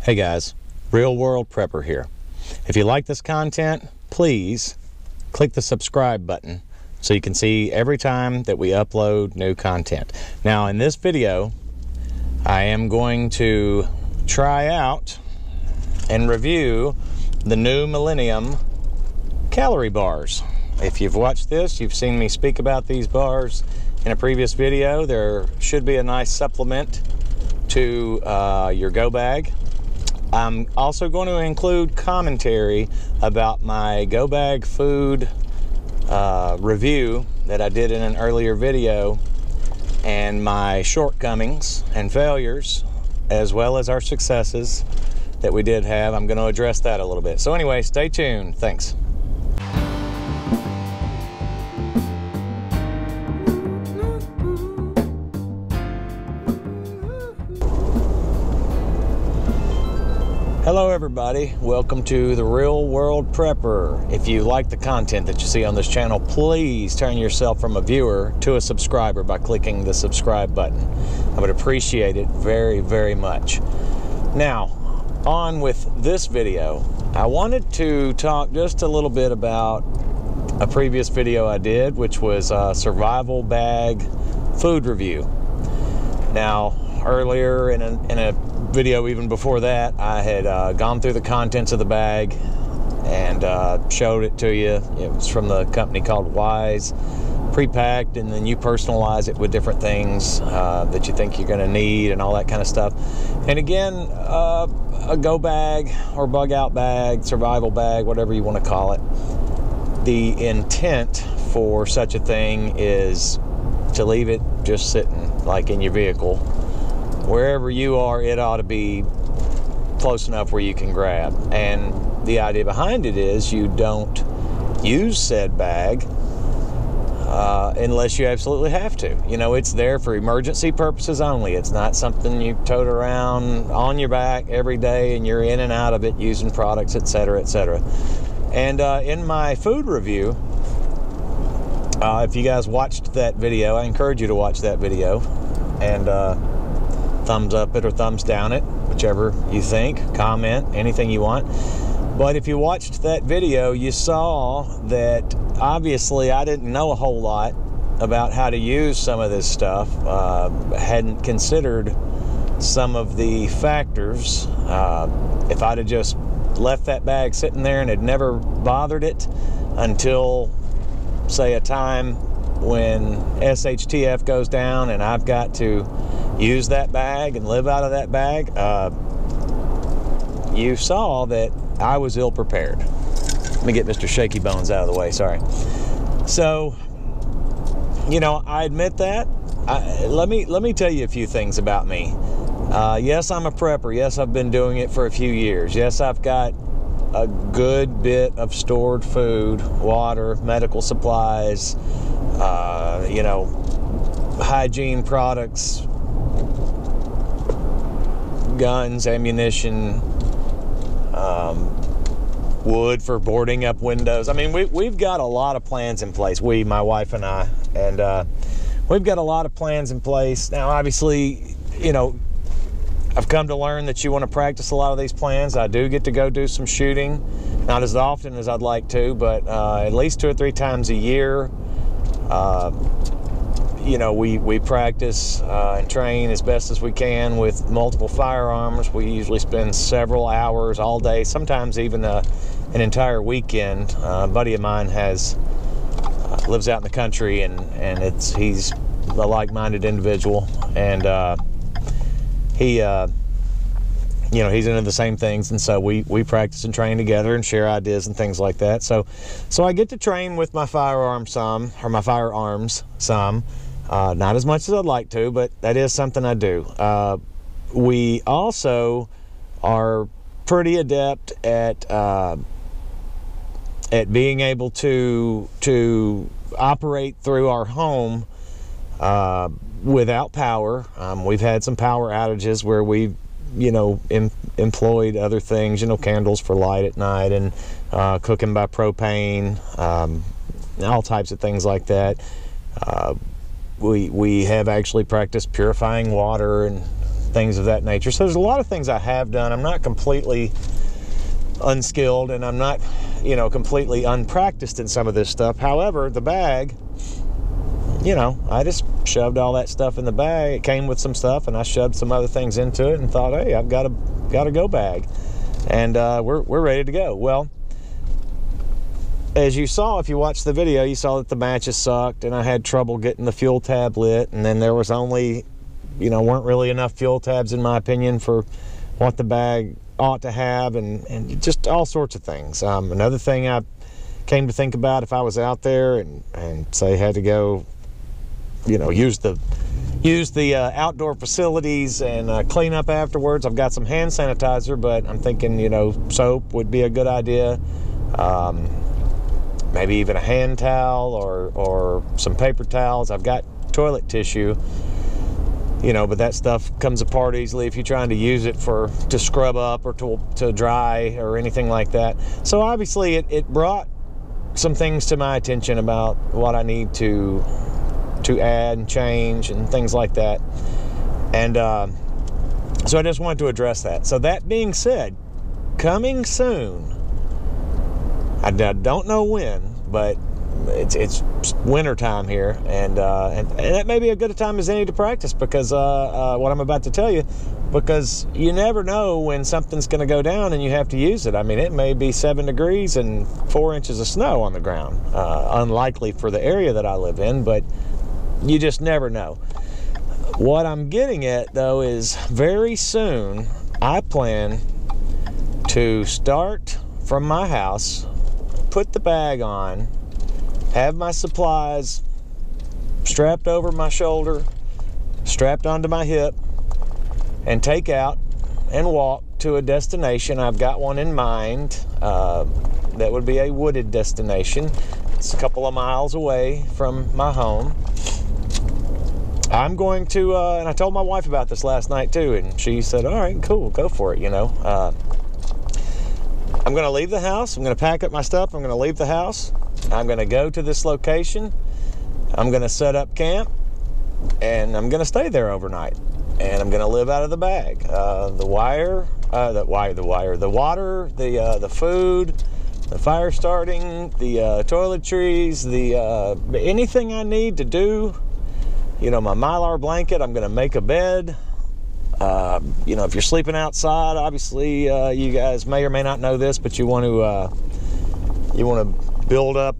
Hey guys, Real World Prepper here. If you like this content, please click the subscribe button so you can see every time that we upload new content. Now in this video, I am going to try out and review the new Millennium calorie bars. If you've watched this, you've seen me speak about these bars in a previous video. There should be a nice supplement to your go bag. I'm also going to include commentary about my go bag food review that I did in an earlier video, and my shortcomings and failures, as well as our successes that we did have. I'm going to address that a little bit. So anyway, stay tuned. Thanks. Hello everybody, welcome to the Real World Prepper. If you like the content that you see on this channel, please turn yourself from a viewer to a subscriber by clicking the subscribe button. I would appreciate it very, very much. Now, on with this video, I wanted to talk just a little bit about a previous video I did, which was a survival bag food review. Now, earlier in a video even before that, I had gone through the contents of the bag and showed it to you. It was from the company called Wise, pre-packed, and then you personalize it with different things that you think you're going to need and all that kind of stuff. And again, a go bag or bug out bag, survival bag, whatever you want to call it. The intent for such a thing is to leave it just sitting like in your vehicle. Wherever you are, it ought to be close enough where you can grab. And the idea behind it is you don't use said bag unless you absolutely have to. You know, it's there for emergency purposes only. It's not something you tote around on your back every day and you're in and out of it using products, etc., etc. And in my food review, if you guys watched that video, I encourage you to watch that video and thumbs up it or thumbs down it, whichever you think, comment, anything you want. But if you watched that video, you saw that obviously I didn't know a whole lot about how to use some of this stuff. Hadn't considered some of the factors. If I'd have just left that bag sitting there and had never bothered it until, say, a time when SHTF goes down and I've got to use that bag and live out of that bag, you saw that I was ill prepared. Let me get Mr. Shaky Bones out of the way, sorry. So, you know, I admit that. Let me tell you a few things about me. Yes, I'm a prepper. Yes, I've been doing it for a few years. Yes, I've got a good bit of stored food, water, medical supplies, you know, hygiene products, guns, ammunition, wood for boarding up windows. I mean, we've got a lot of plans in place. My wife and I, and we've got a lot of plans in place. Now, obviously, you know, I've come to learn that you want to practice a lot of these plans. I do get to go do some shooting, not as often as I'd like to, but at least 2 or 3 times a year. You know, we practice and train as best as we can with multiple firearms. We usually spend several hours all day, sometimes even an entire weekend. A buddy of mine lives out in the country, and he's a like-minded individual, and he you know, he's into the same things, and so we practice and train together and share ideas and things like that. So I get to train with my firearms some. Not as much as I'd like to, but that is something I do. We also are pretty adept at being able to operate through our home without power. We've had some power outages where we've, you know, employed other things, you know, candles for light at night, and cooking by propane, all types of things like that. We have actually practiced purifying water and things of that nature. So there's a lot of things I have done. I'm not completely unskilled, and I'm not, you know, completely unpracticed in some of this stuff. However, the bag, you know, I just shoved all that stuff in the bag. It came with some stuff, and I shoved some other things into it and thought, hey, I've got a go bag, and we're ready to go. Well, as you saw, if you watched the video, you saw that the matches sucked, and I had trouble getting the fuel tab lit, and then there was only, you know, weren't really enough fuel tabs, in my opinion, for what the bag ought to have, and just all sorts of things. Another thing I came to think about, if I was out there and say had to go, you know, use the outdoor facilities and clean up afterwards, I've got some hand sanitizer, but I'm thinking, you know, soap would be a good idea. Maybe even a hand towel or some paper towels. I've got toilet tissue, you know, but that stuff comes apart easily if you're trying to use it to scrub up or to dry or anything like that. So obviously it brought some things to my attention about what I need to add and change and things like that. And so I just wanted to address that. So that being said, coming soon, I don't know when, but it's winter time here, and that may be a good a time as any to practice, because what I'm about to tell you, because you never know when something's going to go down and you have to use it. I mean, it may be 7 degrees and 4 inches of snow on the ground. Unlikely for the area that I live in, but you just never know. What I'm getting at, though, is very soon I plan to start from my house, put the bag on, have my supplies strapped over my shoulder, strapped onto my hip, and take out and walk to a destination. I've got one in mind. That would be a wooded destination. It's a couple of miles away from my home. I'm going to, and I told my wife about this last night too, and she said, all right, cool, go for it, you know. I'm going to leave the house. I'm going to pack up my stuff. I'm going to leave the house. I'm going to go to this location. I'm going to set up camp, and I'm going to stay there overnight. And I'm going to live out of the bag. The water, the food, the fire starting, the toiletries, anything I need to do. You know, my Mylar blanket. I'm going to make a bed. You know, if you're sleeping outside, obviously you guys may or may not know this, but you want to build up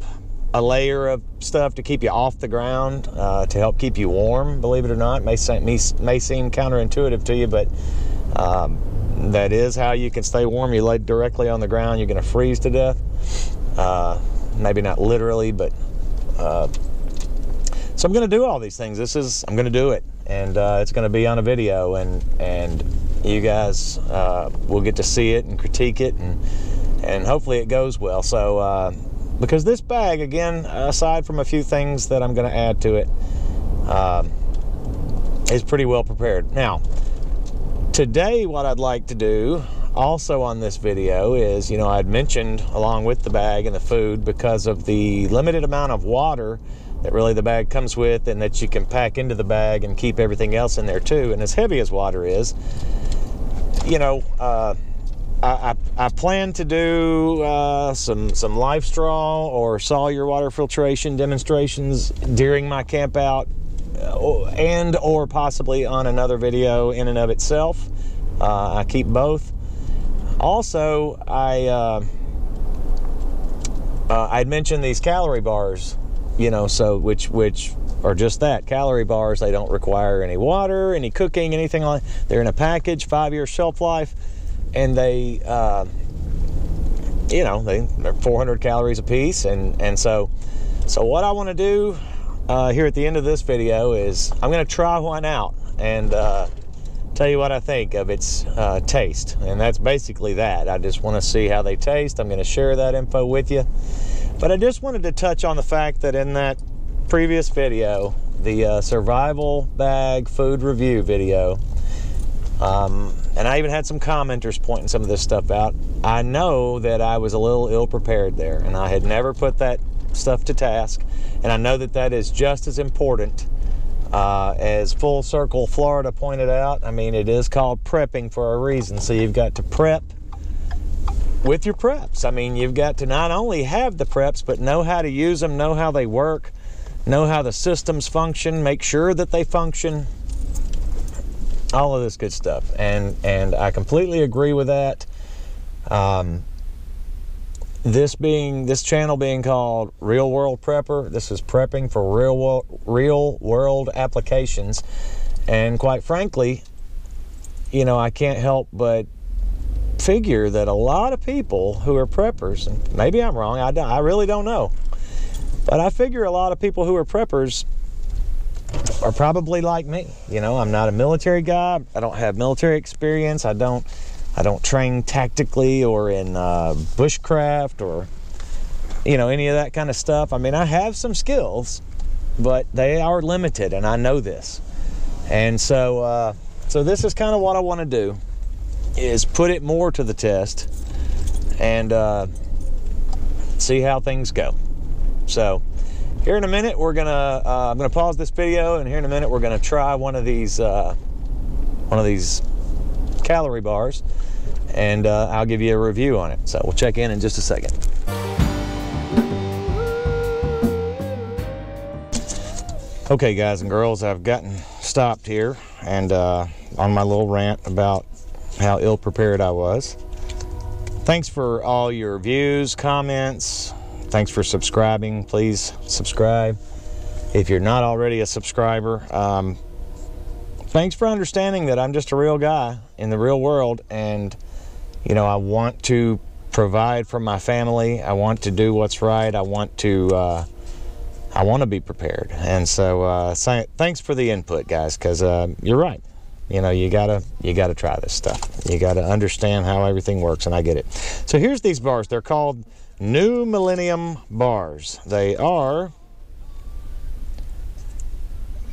a layer of stuff to keep you off the ground, to help keep you warm. Believe it or not, it may seem counterintuitive to you, but that is how you can stay warm. You lay directly on the ground, you're going to freeze to death. Maybe not literally, but so I'm going to do all these things. I'm going to do it, and it's going to be on a video, and you guys will get to see it and critique it, and hopefully it goes well. So because this bag, again, aside from a few things that I'm going to add to it, is pretty well prepared. Now, today what I'd like to do also on this video is, you know, I'd mentioned along with the bag and the food, because of the limited amount of water that really the bag comes with, and that you can pack into the bag and keep everything else in there too. And as heavy as water is, you know, I plan to do some life straw or Sawyer water filtration demonstrations during my camp out, and or possibly on another video in and of itself. I keep both. Also, I'd mentioned these calorie bars, you know, so which are just that, calorie bars. They don't require any water, any cooking, anything like that. They're in a package, 5-year shelf life, and they, you know, they're 400 calories a piece, and so what I want to do here at the end of this video is I'm going to try one out and tell you what I think of its taste, and that's basically that. I just want to see how they taste. I'm going to share that info with you. But I just wanted to touch on the fact that in that previous video, the survival bag food review video, and I even had some commenters pointing some of this stuff out. I know that I was a little ill-prepared there, and I had never put that stuff to task, and I know that that is just as important As Full Circle Florida pointed out, I mean, it is called prepping for a reason. So you've got to prep with your preps. I mean, you've got to not only have the preps, but know how to use them, know how they work, know how the systems function, make sure that they function, all of this good stuff. And I completely agree with that. This channel being called Real World Prepper, this is prepping for real world applications. And quite frankly, you know, I can't help but figure that a lot of people who are preppers, and maybe I'm wrong, I really don't know, but I figure a lot of people who are preppers are probably like me. You know, I'm not a military guy, I don't have military experience, I don't train tactically or in bushcraft or, you know, any of that kind of stuff. I mean, I have some skills, but they are limited, and I know this. And so this is kind of what I want to do, is put it more to the test and see how things go. So here in a minute, I'm gonna pause this video, and here in a minute we're gonna try one of these calorie bars, and I'll give you a review on it. So we'll check in just a second. Okay, guys and girls, I've gotten stopped here and on my little rant about how ill-prepared I was. Thanks for all your views, comments. Thanks for subscribing. Please subscribe if you're not already a subscriber. Thanks for understanding that I'm just a real guy in the real world, and you know, I want to provide for my family. I want to do what's right. I want to be prepared. And so thanks for the input, guys, because you're right. You know, you gotta try this stuff. You gotta understand how everything works, and I get it. So here's these bars. They're called New Millennium bars. They are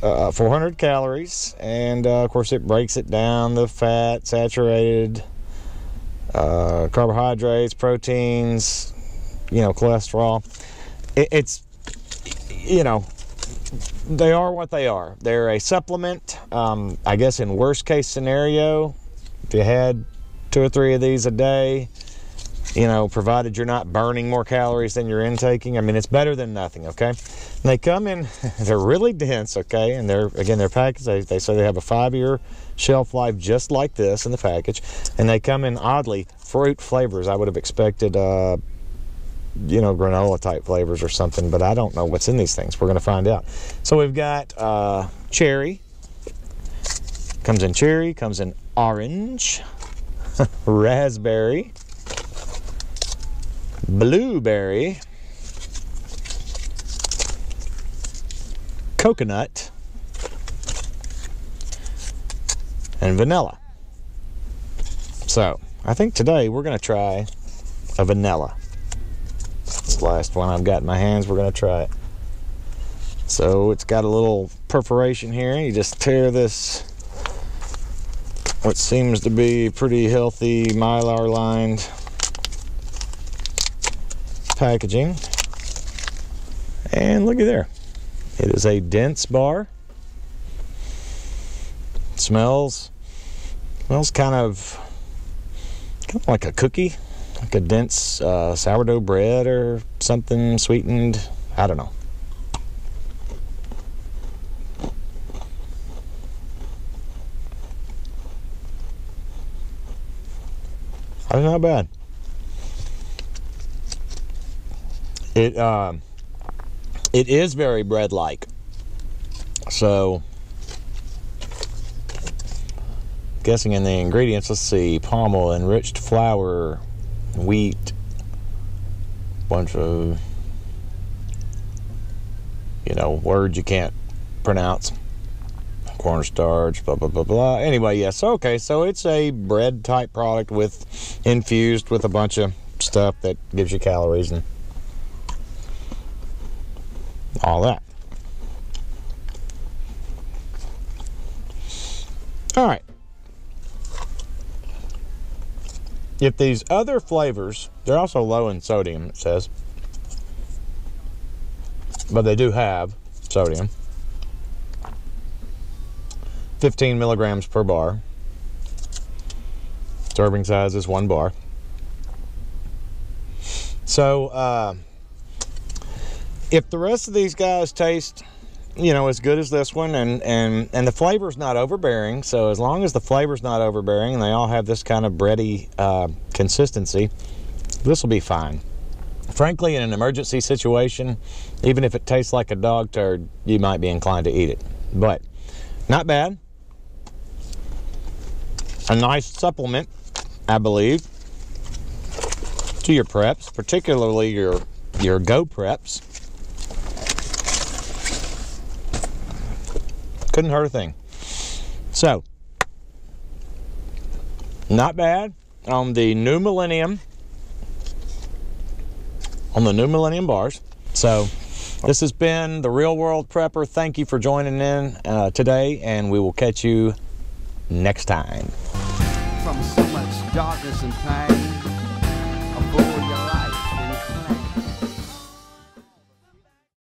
400 calories, and of course it breaks it down, the fat, saturated, carbohydrates, proteins, you know, cholesterol. It's, you know, they are what they are. They're a supplement. I guess in worst case scenario, if you had 2 or 3 of these a day, you know, provided you're not burning more calories than you're intaking, I mean, it's better than nothing, okay? And they come in, they're really dense, okay? And they're packaged, they say they have a 5-year shelf life just like this in the package. And they come in, oddly, fruit flavors. I would have expected, you know, granola type flavors or something, but I don't know what's in these things. We're going to find out. So we've got cherry. Comes in cherry, comes in orange, raspberry, blueberry, coconut, and vanilla. So I think today we're going to try a vanilla. It's the last one I've got in my hands. We're going to try it. So it's got a little perforation here. You just tear this, what seems to be pretty healthy Mylar lined packaging, and look at there. It is a dense bar. It smells kind of like a cookie, like a dense sourdough bread or something sweetened. I don't know. That's not bad. It is very bread-like. So, guessing in the ingredients, let's see, palm oil, enriched flour, wheat, bunch of, you know, words you can't pronounce, cornstarch, blah, blah, blah, blah. Anyway, yes, okay, so it's a bread-type product infused with a bunch of stuff that gives you calories and all that. All right. If these other flavors, they're also low in sodium, it says, but they do have sodium. 15 milligrams per bar. Serving size is 1 bar. So if the rest of these guys taste, you know, as good as this one, and the flavor's not overbearing, so as long as the flavor's not overbearing and they all have this kind of bready consistency, this will be fine. Frankly, in an emergency situation, even if it tastes like a dog turd, you might be inclined to eat it. But not bad. A nice supplement, I believe, to your preps, particularly your go preps. Couldn't hurt a thing. So, not bad on the new Millennium. On the new Millennium bars. So, this has been the Real World Prepper. Thank you for joining in today, and we will catch you next time. From so much darkness and pain,